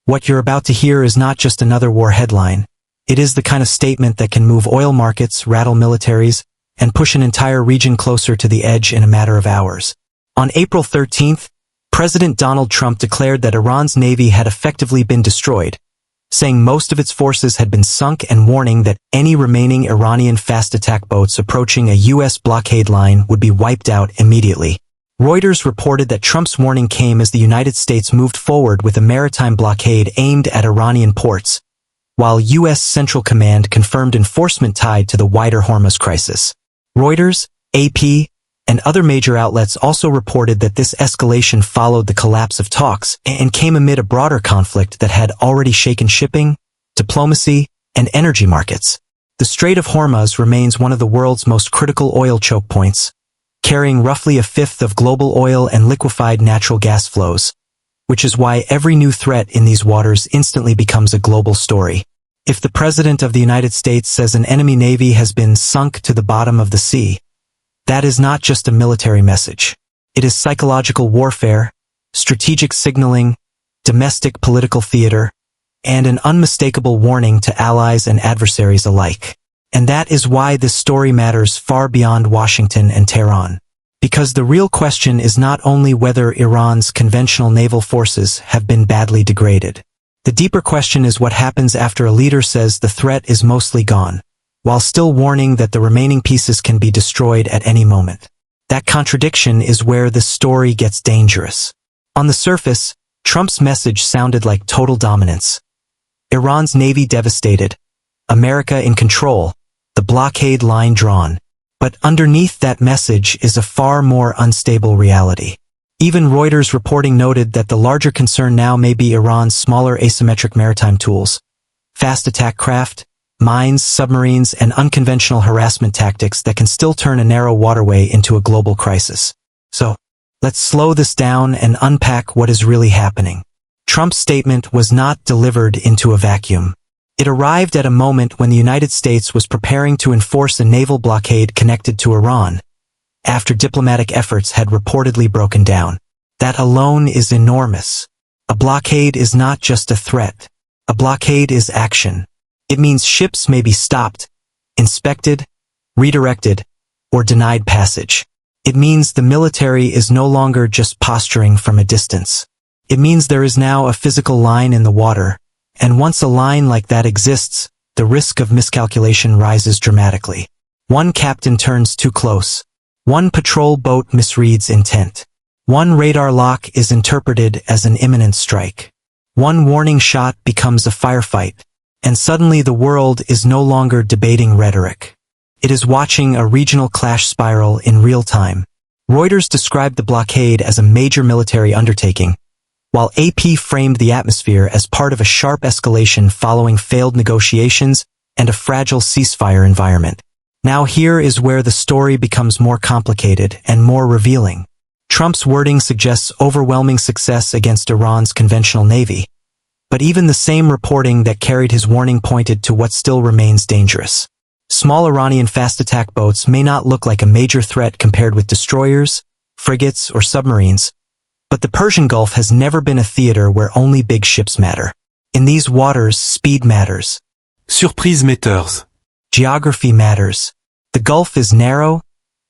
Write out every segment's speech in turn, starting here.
What you're about to hear is not just another war headline. It is the kind of statement that can move oil markets, rattle militaries, and push an entire region closer to the edge in a matter of hours. On April 13th, President Donald Trump declared that Iran's navy had effectively been destroyed, saying most of its forces had been sunk and warning that any remaining Iranian fast attack boats approaching a U.S. blockade line would be wiped out immediately. Reuters reported that Trump's warning came as the United States moved forward with a maritime blockade aimed at Iranian ports, while U.S. Central Command confirmed enforcement tied to the wider Hormuz crisis. Reuters, AP, and other major outlets also reported that this escalation followed the collapse of talks and came amid a broader conflict that had already shaken shipping, diplomacy, and energy markets. The Strait of Hormuz remains one of the world's most critical oil choke points, carrying roughly a fifth of global oil and liquefied natural gas flows, which is why every new threat in these waters instantly becomes a global story. If the President of the United States says an enemy navy has been sunk to the bottom of the sea, that is not just a military message. It is psychological warfare, strategic signaling, domestic political theater, and an unmistakable warning to allies and adversaries alike. And that is why this story matters far beyond Washington and Tehran. Because the real question is not only whether Iran's conventional naval forces have been badly degraded. The deeper question is what happens after a leader says the threat is mostly gone, while still warning that the remaining pieces can be destroyed at any moment. That contradiction is where this story gets dangerous. On the surface, Trump's message sounded like total dominance. Iran's navy devastated, America in control, the blockade line drawn. But underneath that message is a far more unstable reality. Even Reuters reporting noted that the larger concern now may be Iran's smaller asymmetric maritime tools, fast attack craft, mines, submarines, and unconventional harassment tactics that can still turn a narrow waterway into a global crisis. So, let's slow this down and unpack what is really happening. Trump's statement was not delivered into a vacuum. It arrived at a moment when the United States was preparing to enforce a naval blockade connected to Iran, after diplomatic efforts had reportedly broken down. That alone is enormous. A blockade is not just a threat. A blockade is action. It means ships may be stopped, inspected, redirected, or denied passage. It means the military is no longer just posturing from a distance. It means there is now a physical line in the water, and once a line like that exists, the risk of miscalculation rises dramatically. One captain turns too close. One patrol boat misreads intent. One radar lock is interpreted as an imminent strike. One warning shot becomes a firefight. And suddenly the world is no longer debating rhetoric. It is watching a regional clash spiral in real time. Reuters described the blockade as a major military undertaking, while AP framed the atmosphere as part of a sharp escalation following failed negotiations and a fragile ceasefire environment. Now here is where the story becomes more complicated and more revealing. Trump's wording suggests overwhelming success against Iran's conventional navy. But even the same reporting that carried his warning pointed to what still remains dangerous. Small Iranian fast attack boats may not look like a major threat compared with destroyers, frigates, or submarines, but the Persian Gulf has never been a theater where only big ships matter. In these waters, speed matters. Surprise matters. Geography matters. The Gulf is narrow,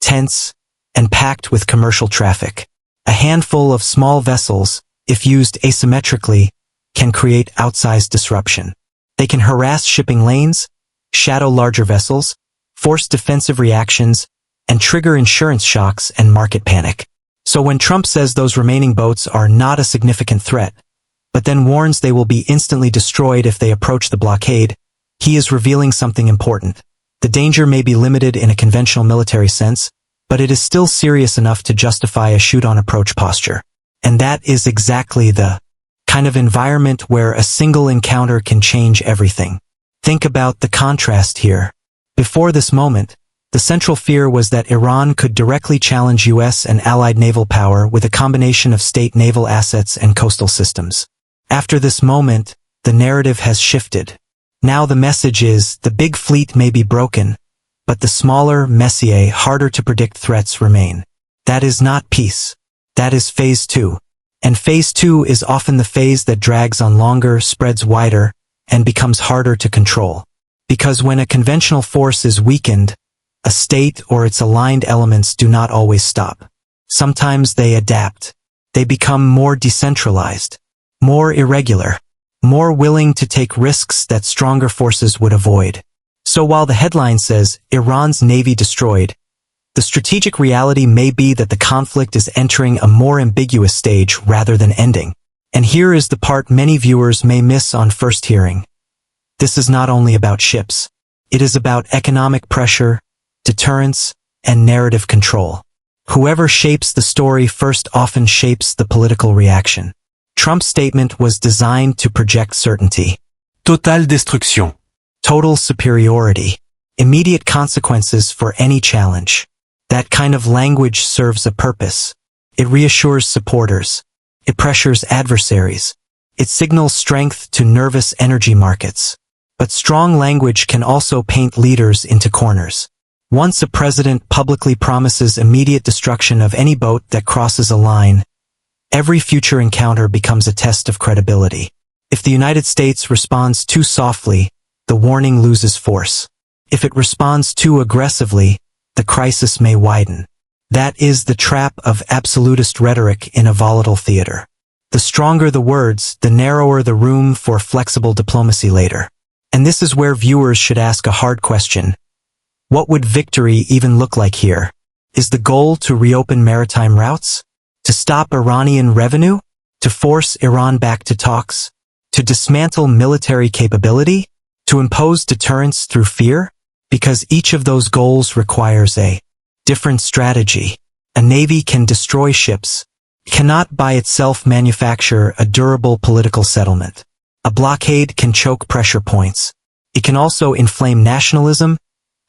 tense, and packed with commercial traffic. A handful of small vessels, if used asymmetrically, can create outsized disruption. They can harass shipping lanes, shadow larger vessels, force defensive reactions, and trigger insurance shocks and market panic. So when Trump says those remaining boats are not a significant threat, but then warns they will be instantly destroyed if they approach the blockade, he is revealing something important. The danger may be limited in a conventional military sense, but it is still serious enough to justify a shoot-on-approach posture. And that is exactly the kind of environment where a single encounter can change everything. Think about the contrast here. Before this moment, the central fear was that Iran could directly challenge U.S. and allied naval power with a combination of state naval assets and coastal systems. After this moment, the narrative has shifted. Now the message is, the big fleet may be broken, but the smaller, messier, harder to predict threats remain. That is not peace. That is phase 2. And phase 2 is often the phase that drags on longer, spreads wider, and becomes harder to control. Because when a conventional force is weakened, a state or its aligned elements do not always stop. Sometimes they adapt. They become more decentralized, more irregular, more willing to take risks that stronger forces would avoid. So while the headline says, Iran's navy destroyed, the strategic reality may be that the conflict is entering a more ambiguous stage rather than ending. And here is the part many viewers may miss on first hearing. This is not only about ships. It is about economic pressure, deterrence, and narrative control. Whoever shapes the story first often shapes the political reaction. Trump's statement was designed to project certainty. Totale destruction. Total superiority. Immediate consequences for any challenge. That kind of language serves a purpose. It reassures supporters. It pressures adversaries. It signals strength to nervous energy markets. But strong language can also paint leaders into corners. Once a president publicly promises immediate destruction of any boat that crosses a line, every future encounter becomes a test of credibility. If the United States responds too softly, the warning loses force. If it responds too aggressively, the crisis may widen. That is the trap of absolutist rhetoric in a volatile theater. The stronger the words, the narrower the room for flexible diplomacy later. And this is where viewers should ask a hard question. What would victory even look like here? Is the goal to reopen maritime routes? To stop Iranian revenue? To force Iran back to talks? To dismantle military capability? To impose deterrence through fear? Because each of those goals requires a different strategy. A navy can destroy ships, cannot by itself manufacture a durable political settlement. A blockade can choke pressure points. It can also inflame nationalism,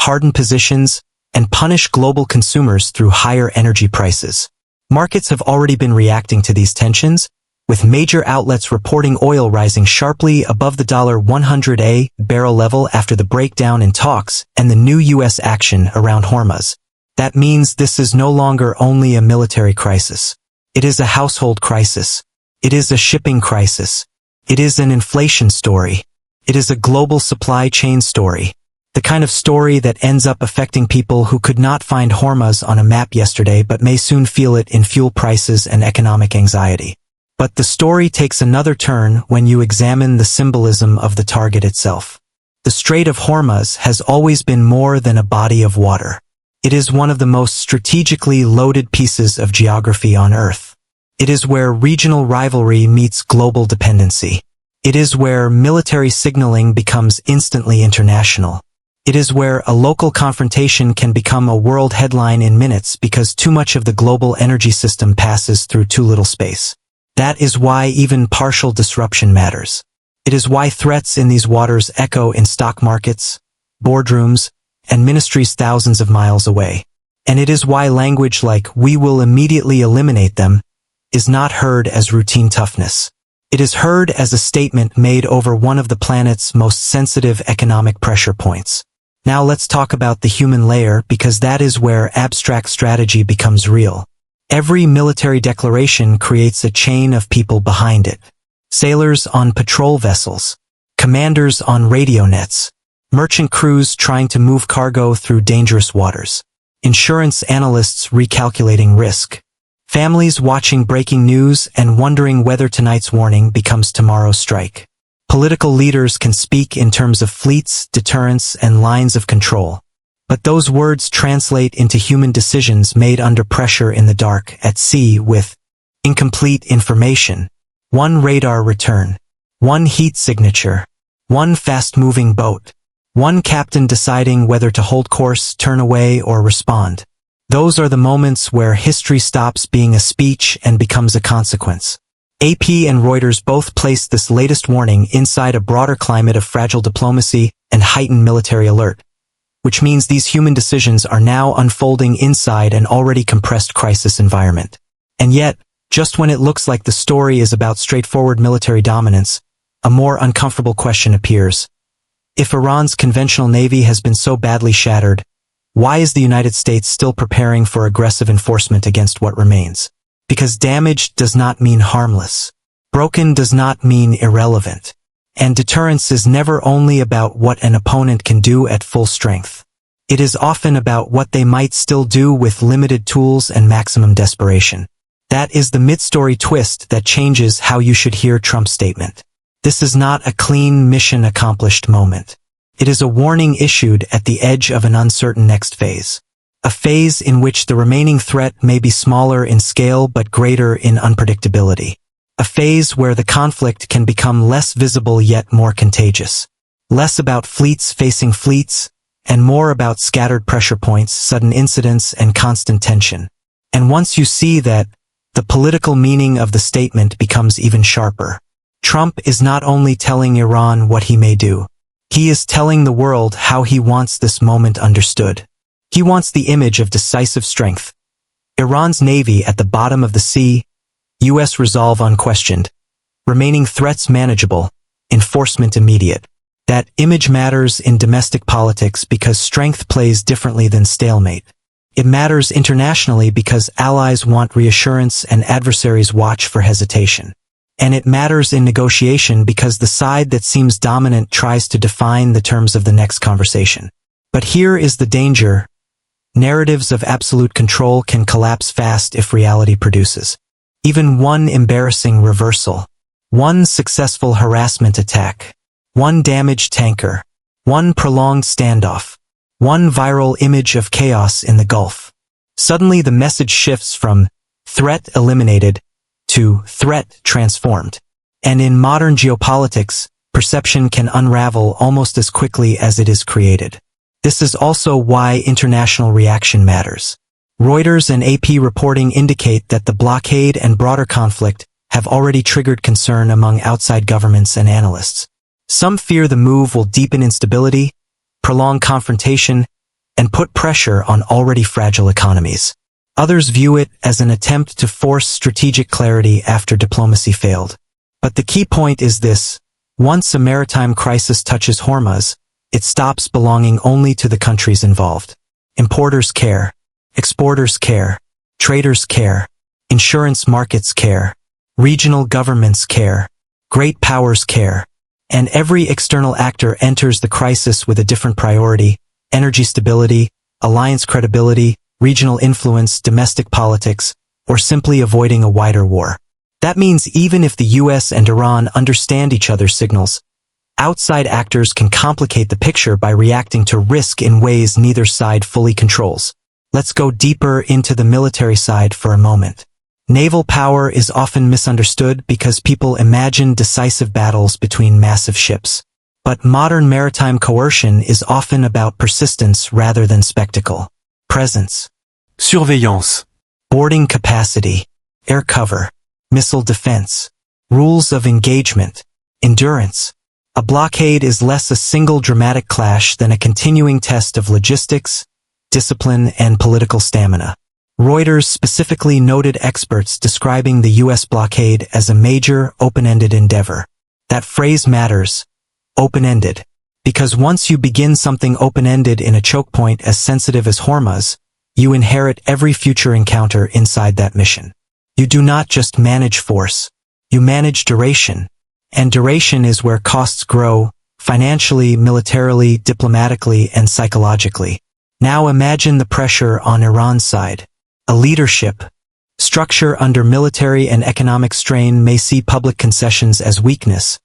harden positions, and punish global consumers through higher energy prices. Markets have already been reacting to these tensions, with major outlets reporting oil rising sharply above the $100 a barrel level after the breakdown in talks and the new U.S. action around Hormuz. That means this is no longer only a military crisis. It is a household crisis. It is a shipping crisis. It is an inflation story. It is a global supply chain story. The kind of story that ends up affecting people who could not find Hormuz on a map yesterday but may soon feel it in fuel prices and economic anxiety. But the story takes another turn when you examine the symbolism of the target itself. The Strait of Hormuz has always been more than a body of water. It is one of the most strategically loaded pieces of geography on Earth. It is where regional rivalry meets global dependency. It is where military signaling becomes instantly international. It is where a local confrontation can become a world headline in minutes because too much of the global energy system passes through too little space. That is why even partial disruption matters. It is why threats in these waters echo in stock markets, boardrooms, and ministries thousands of miles away. And it is why language like "we will immediately eliminate them" is not heard as routine toughness. It is heard as a statement made over one of the planet's most sensitive economic pressure points. Now let's talk about the human layer because that is where abstract strategy becomes real. Every military declaration creates a chain of people behind it. Sailors on patrol vessels, commanders on radio nets, merchant crews trying to move cargo through dangerous waters, insurance analysts recalculating risk, families watching breaking news and wondering whether tonight's warning becomes tomorrow's strike. Political leaders can speak in terms of fleets, deterrence, and lines of control. But those words translate into human decisions made under pressure in the dark at sea with incomplete information. One radar return. One heat signature. One fast-moving boat. One captain deciding whether to hold course, turn away, or respond. Those are the moments where history stops being a speech and becomes a consequence. AP and Reuters both placed this latest warning inside a broader climate of fragile diplomacy and heightened military alert, which means these human decisions are now unfolding inside an already compressed crisis environment. And yet, just when it looks like the story is about straightforward military dominance, a more uncomfortable question appears. If Iran's conventional navy has been so badly shattered, why is the United States still preparing for aggressive enforcement against what remains? Because damaged does not mean harmless. Broken does not mean irrelevant. And deterrence is never only about what an opponent can do at full strength. It is often about what they might still do with limited tools and maximum desperation. That is the mid-story twist that changes how you should hear Trump's statement. This is not a clean mission accomplished moment. It is a warning issued at the edge of an uncertain next phase. A phase in which the remaining threat may be smaller in scale but greater in unpredictability. A phase where the conflict can become less visible yet more contagious. Less about fleets facing fleets, and more about scattered pressure points, sudden incidents, and constant tension. And once you see that, the political meaning of the statement becomes even sharper. Trump is not only telling Iran what he may do. He is telling the world how he wants this moment understood. He wants the image of decisive strength. Iran's navy at the bottom of the sea, U.S. resolve unquestioned, remaining threats manageable, enforcement immediate. That image matters in domestic politics because strength plays differently than stalemate. It matters internationally because allies want reassurance and adversaries watch for hesitation. And it matters in negotiation because the side that seems dominant tries to define the terms of the next conversation. But here is the danger. Narratives of absolute control can collapse fast if reality produces. Even one embarrassing reversal, one successful harassment attack, one damaged tanker, one prolonged standoff, one viral image of chaos in the Gulf. Suddenly the message shifts from threat eliminated to threat transformed. And in modern geopolitics, perception can unravel almost as quickly as it is created. This is also why international reaction matters. Reuters and AP reporting indicate that the blockade and broader conflict have already triggered concern among outside governments and analysts. Some fear the move will deepen instability, prolong confrontation, and put pressure on already fragile economies. Others view it as an attempt to force strategic clarity after diplomacy failed. But the key point is this: once a maritime crisis touches Hormuz, it stops belonging only to the countries involved. Importers care. Exporters care. Traders care. Insurance markets care. Regional governments care. Great powers care. And every external actor enters the crisis with a different priority: energy stability, alliance credibility, regional influence, domestic politics, or simply avoiding a wider war. That means even if the US and Iran understand each other's signals, outside actors can complicate the picture by reacting to risk in ways neither side fully controls. Let's go deeper into the military side for a moment. Naval power is often misunderstood because people imagine decisive battles between massive ships. But modern maritime coercion is often about persistence rather than spectacle. Presence. Surveillance. Boarding capacity. Air cover. Missile defense. Rules of engagement. Endurance. A blockade is less a single dramatic clash than a continuing test of logistics, discipline, and political stamina. Reuters specifically noted experts describing the U.S. blockade as a major, open-ended endeavor. That phrase matters. Open-ended. Because once you begin something open-ended in a choke point as sensitive as Hormuz, you inherit every future encounter inside that mission. You do not just manage force. You manage duration. And duration is where costs grow, financially, militarily, diplomatically, and psychologically. Now imagine the pressure on Iran's side. A leadership structure under military and economic strain may see public concessions as weakness,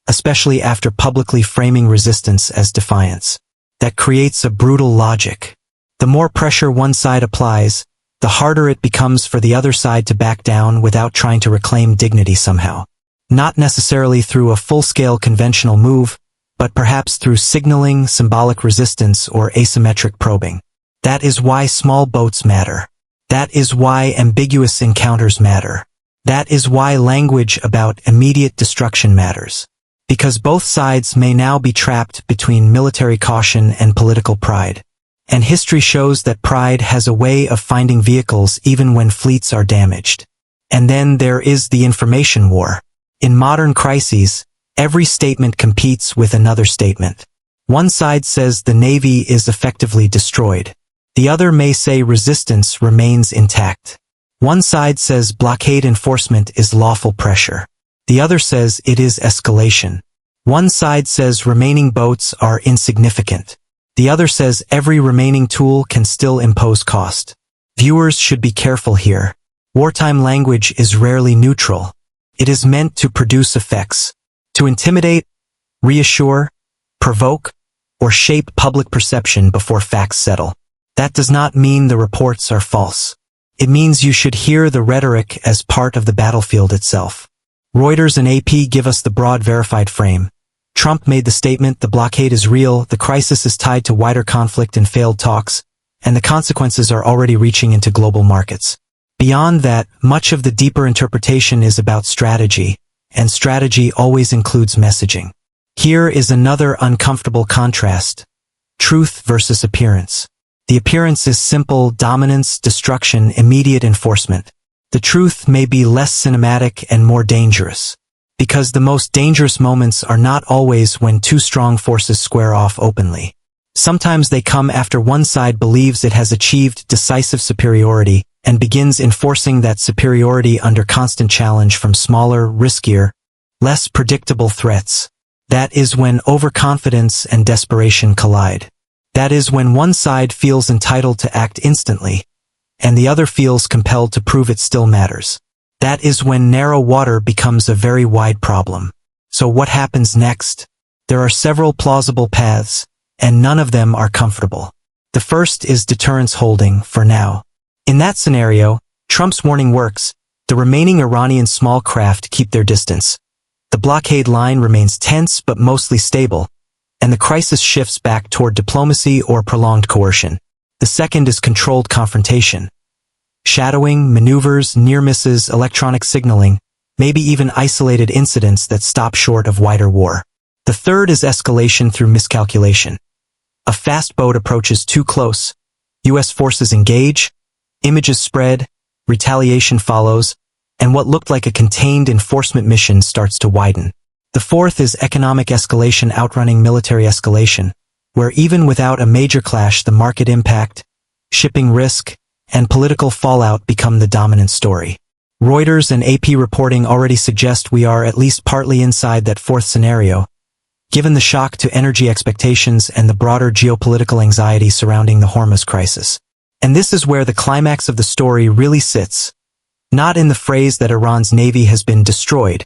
especially after publicly framing resistance as defiance. That creates a brutal logic. The more pressure one side applies, the harder it becomes for the other side to back down without trying to reclaim dignity somehow. Not necessarily through a full-scale conventional move, but perhaps through signaling, symbolic resistance, or asymmetric probing. That is why small boats matter. That is why ambiguous encounters matter. That is why language about immediate destruction matters. Because both sides may now be trapped between military caution and political pride. And history shows that pride has a way of finding vehicles even when fleets are damaged. And then there is the information war. In modern crises, every statement competes with another statement. One side says the Navy is effectively destroyed. The other may say resistance remains intact. One side says blockade enforcement is lawful pressure. The other says it is escalation. One side says remaining boats are insignificant. The other says every remaining tool can still impose cost. Viewers should be careful here. Wartime language is rarely neutral. It is meant to produce effects, to intimidate, reassure, provoke, or shape public perception before facts settle. That does not mean the reports are false. It means you should hear the rhetoric as part of the battlefield itself. Reuters and AP give us the broad verified frame. Trump made the statement, the blockade is real, the crisis is tied to wider conflict and failed talks, and the consequences are already reaching into global markets. Beyond that, much of the deeper interpretation is about strategy, and strategy always includes messaging. Here is another uncomfortable contrast: truth versus appearance. The appearance is simple: dominance, destruction, immediate enforcement. The truth may be less cinematic and more dangerous, because the most dangerous moments are not always when two strong forces square off openly. Sometimes they come after one side believes it has achieved decisive superiority and begins enforcing that superiority under constant challenge from smaller, riskier, less predictable threats. That is when overconfidence and desperation collide. That is when one side feels entitled to act instantly, and the other feels compelled to prove it still matters. That is when narrow water becomes a very wide problem. So what happens next? There are several plausible paths, and none of them are comfortable. The first is deterrence holding, for now. In that scenario, Trump's warning works. The remaining Iranian small craft keep their distance. The blockade line remains tense but mostly stable, and the crisis shifts back toward diplomacy or prolonged coercion. The second is controlled confrontation. Shadowing, maneuvers, near misses, electronic signaling, maybe even isolated incidents that stop short of wider war. The third is escalation through miscalculation. A fast boat approaches too close. U.S. forces engage, images spread, retaliation follows, and what looked like a contained enforcement mission starts to widen. The fourth is economic escalation outrunning military escalation, where even without a major clash the market impact, shipping risk, and political fallout become the dominant story. Reuters and AP reporting already suggest we are at least partly inside that fourth scenario, given the shock to energy expectations and the broader geopolitical anxiety surrounding the Hormuz crisis. And this is where the climax of the story really sits, not in the phrase that Iran's navy has been destroyed,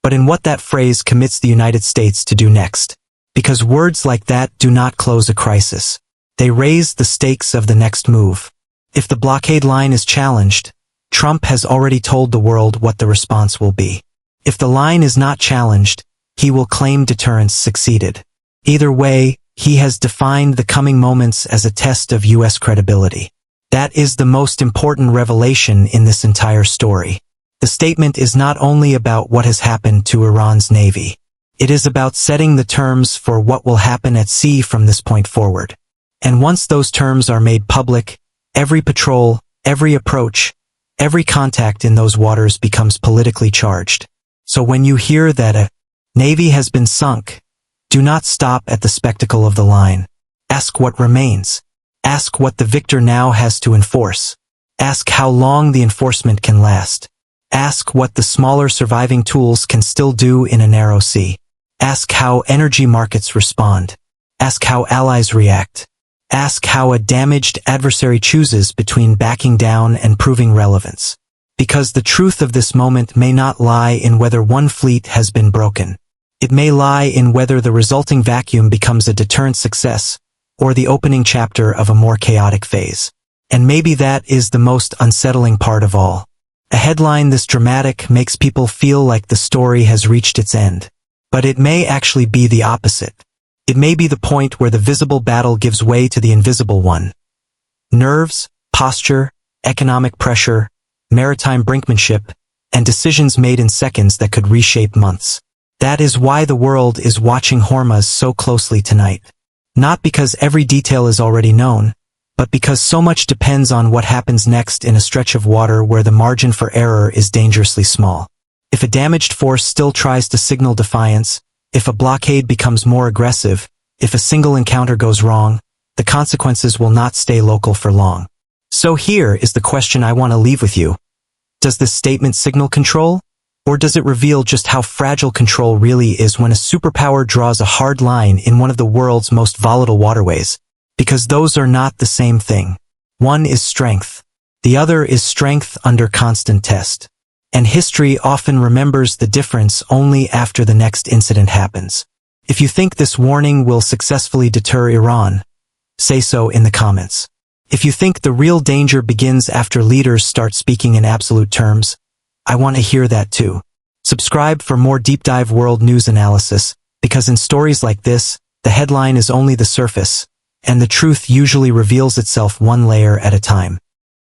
but in what that phrase commits the United States to do next. Because words like that do not close a crisis. They raise the stakes of the next move. If the blockade line is challenged, Trump has already told the world what the response will be. If the line is not challenged, he will claim deterrence succeeded. Either way, he has defined the coming moments as a test of U.S. credibility. That is the most important revelation in this entire story. The statement is not only about what has happened to Iran's navy. It is about setting the terms for what will happen at sea from this point forward. And once those terms are made public, every patrol, every approach, every contact in those waters becomes politically charged. So when you hear that a navy has been sunk, do not stop at the spectacle of the line. Ask what remains. Ask what the victor now has to enforce. Ask how long the enforcement can last. Ask what the smaller surviving tools can still do in a narrow sea. Ask how energy markets respond. Ask how allies react. Ask how a damaged adversary chooses between backing down and proving relevance. Because the truth of this moment may not lie in whether one fleet has been broken. It may lie in whether the resulting vacuum becomes a deterrent success, or the opening chapter of a more chaotic phase. And maybe that is the most unsettling part of all. A headline this dramatic makes people feel like the story has reached its end. But it may actually be the opposite. It may be the point where the visible battle gives way to the invisible one. Nerves, posture, economic pressure, maritime brinkmanship, and decisions made in seconds that could reshape months. That is why the world is watching Hormuz so closely tonight. Not because every detail is already known, but because so much depends on what happens next in a stretch of water where the margin for error is dangerously small. If a damaged force still tries to signal defiance, if a blockade becomes more aggressive, if a single encounter goes wrong, the consequences will not stay local for long. So here is the question I want to leave with you. Does this statement signal control? Or does it reveal just how fragile control really is when a superpower draws a hard line in one of the world's most volatile waterways? Because those are not the same thing. One is strength. The other is strength under constant test. And history often remembers the difference only after the next incident happens. If you think this warning will successfully deter Iran, say so in the comments. If you think the real danger begins after leaders start speaking in absolute terms, I want to hear that too. Subscribe for more deep dive world news analysis, because in stories like this, the headline is only the surface, and the truth usually reveals itself one layer at a time.